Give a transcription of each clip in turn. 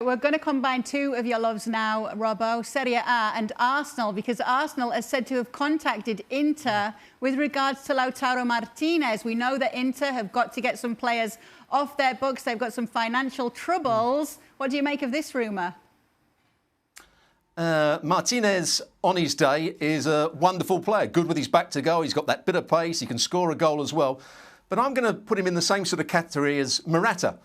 We're going to combine two of your loves now, Robbo, Serie A and Arsenal, because Arsenal is said to have contacted Inter with regards to Lautaro Martinez. We know that Inter have got to get some players off their books. They've got some financial troubles. What do you make of this rumour? Martinez, on his day, is a wonderful player. Good with his back to goal. He's got that bit of pace. He can score a goal as well. But I'm going to put him in the same sort of category as Morata,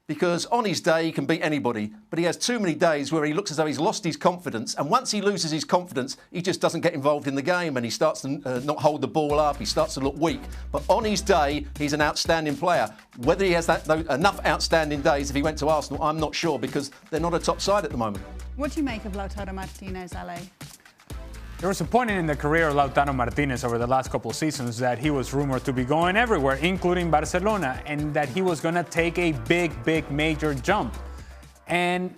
because on his day he can beat anybody, but he has too many days where he looks as though he's lost his confidence, and once he loses his confidence, he just doesn't get involved in the game, and he starts to not hold the ball up, he starts to look weak. But on his day, he's an outstanding player. Whether he has enough outstanding days if he went to Arsenal, I'm not sure, because they're not a top side at the moment. What do you make of Lautaro Martinez, Ale? There was a point in the career of Lautaro Martinez over the last couple of seasons that he was rumored to be going everywhere, including Barcelona, and that he was going to take a big major jump. And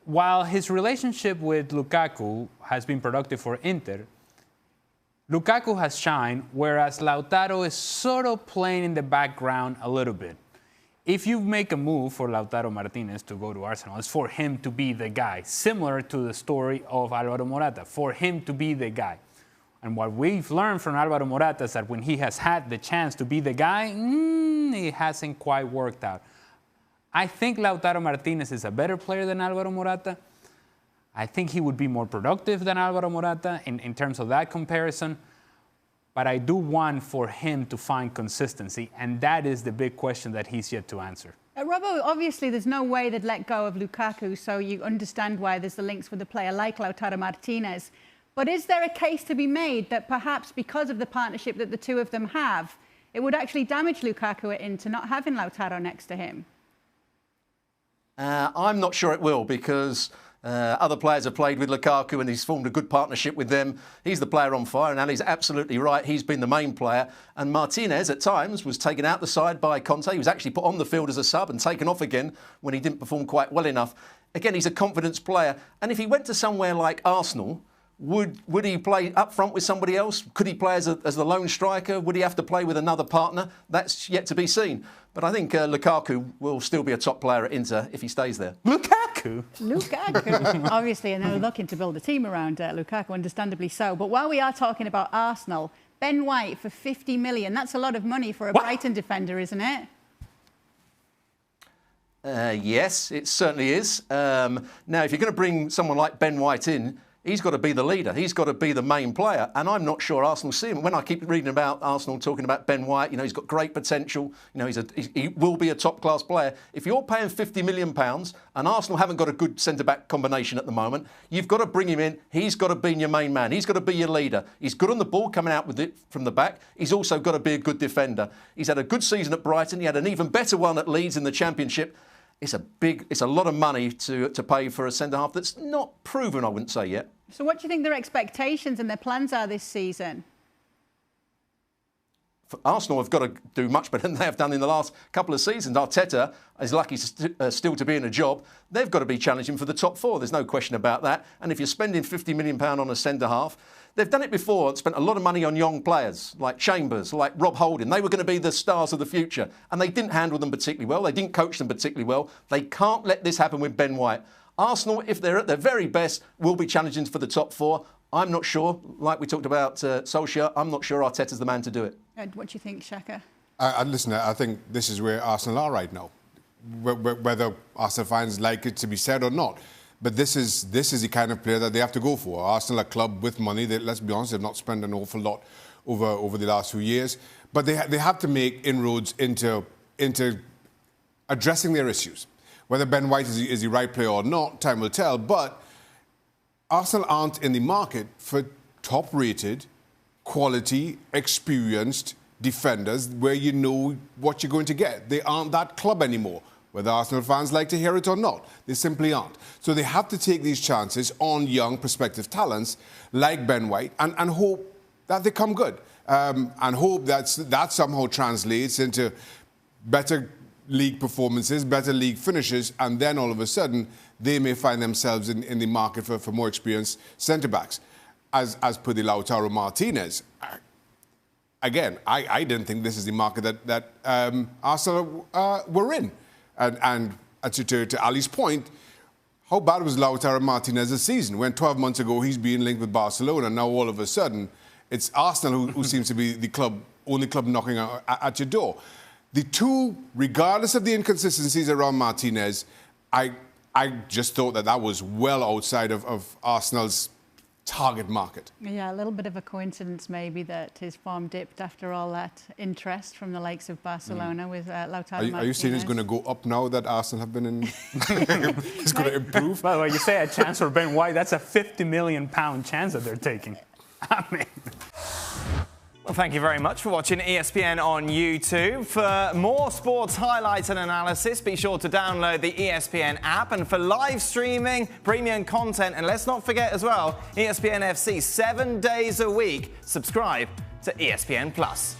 while his relationship with Lukaku has been productive for Inter, Lukaku has shined, whereas Lautaro is sort of playing in the background a little bit. If you make a move for Lautaro Martinez to go to Arsenal, it's for him to be the guy, similar to the story of Álvaro Morata, for him to be the guy. And what we've learned from Álvaro Morata is that when he has had the chance to be the guy, it hasn't quite worked out. I think Lautaro Martinez is a better player than Álvaro Morata. I think he would be more productive than Álvaro Morata in terms of that comparison. But I do want for him to find consistency, and that is the big question that he's yet to answer. Robbo, obviously there's no way they'd let go of Lukaku, so you understand why there's the links with a player like Lautaro Martinez. But is there a case to be made that perhaps because of the partnership that the two of them have, it would actually damage Lukaku at Inter not having Lautaro next to him? I'm not sure it will, because other players have played with Lukaku and he's formed a good partnership with them. He's the player on fire, and Ali's absolutely right. He's been the main player. And Martinez, at times, was taken out the side by Conte. He was actually put on the field as a sub and taken off again when he didn't perform quite well enough. Again, he's a confidence player. And if he went to somewhere like Arsenal, would he play up front with somebody else? Could he play as the lone striker? Would he have to play with another partner? That's yet to be seen. But I think Lukaku will still be a top player at Inter if he stays there. Lukaku? Obviously, and they're looking to build a team around Lukaku, understandably so. But while we are talking about Arsenal, Ben White for 50 million, that's a lot of money for a Brighton defender, isn't it? Yes, it certainly is. Now, if you're going to bring someone like Ben White in, he's got to be the leader. He's got to be the main player. And I'm not sure Arsenal see him. When I keep reading about Arsenal talking about Ben White, he's got great potential. He will be a top-class player. If you're paying £50 million and Arsenal haven't got a good centre-back combination at the moment, you've got to bring him in. He's got to be your main man. He's got to be your leader. He's good on the ball coming out with it from the back. He's also got to be a good defender. He's had a good season at Brighton. He had an even better one at Leeds in the Championship. It's a lot of money to pay for a centre-half that's not proven, I wouldn't say yet. So what do you think their expectations and their plans are this season? Arsenal have got to do much better than they have done in the last couple of seasons. Arteta is lucky still to be in a job. They've got to be challenging for the top four. There's no question about that. And if you're spending £50 million on a centre-half, they've done it before, spent a lot of money on young players like Chambers, like Rob Holding. They were going to be the stars of the future, and they didn't handle them particularly well. They didn't coach them particularly well. They can't let this happen with Ben White. Arsenal, if they're at their very best, will be challenging for the top four. I'm not sure, like we talked about Solskjaer, I'm not sure Arteta's the man to do it. What do you think, Shaka? Listen, I think this is where Arsenal are right now. Whether Arsenal fans like it to be said or not. But this is the kind of player that they have to go for. Arsenal, a club with money, let's be honest, they've not spent an awful lot over the last few years. But they have to make inroads into addressing their issues. Whether Ben White is the right player or not, time will tell. But Arsenal aren't in the market for top-rated, quality, experienced defenders where you know what you're going to get. They aren't that club anymore. Whether Arsenal fans like to hear it or not, they simply aren't. So they have to take these chances on young prospective talents like Ben White and hope that they come good. And hope that somehow translates into better league performances, better league finishes, and then all of a sudden they may find themselves in the market for more experienced centre-backs. As per the Lautaro Martinez, again, I didn't think this is the market that Arsenal were in. And to Ali's point, how bad was Lautaro Martinez this season when 12 months ago he's being linked with Barcelona? Now all of a sudden it's Arsenal who seems to be the only club knocking at your door. The two, regardless of the inconsistencies around Martinez, I just thought that was well outside of Arsenal's target market. Yeah, a little bit of a coincidence maybe that his form dipped after all that interest from the likes of Barcelona with Lautaro Martinez. Are you saying it's going to go up now that Arsenal have been in? It's going to improve? By the way, you say a chance for Ben White, that's a £50 million chance that they're taking. I mean... Well, thank you very much for watching ESPN on YouTube. For more sports highlights and analysis, be sure to download the ESPN app. And for live streaming, premium content, and let's not forget as well, ESPN FC 7 days a week. Subscribe to ESPN Plus.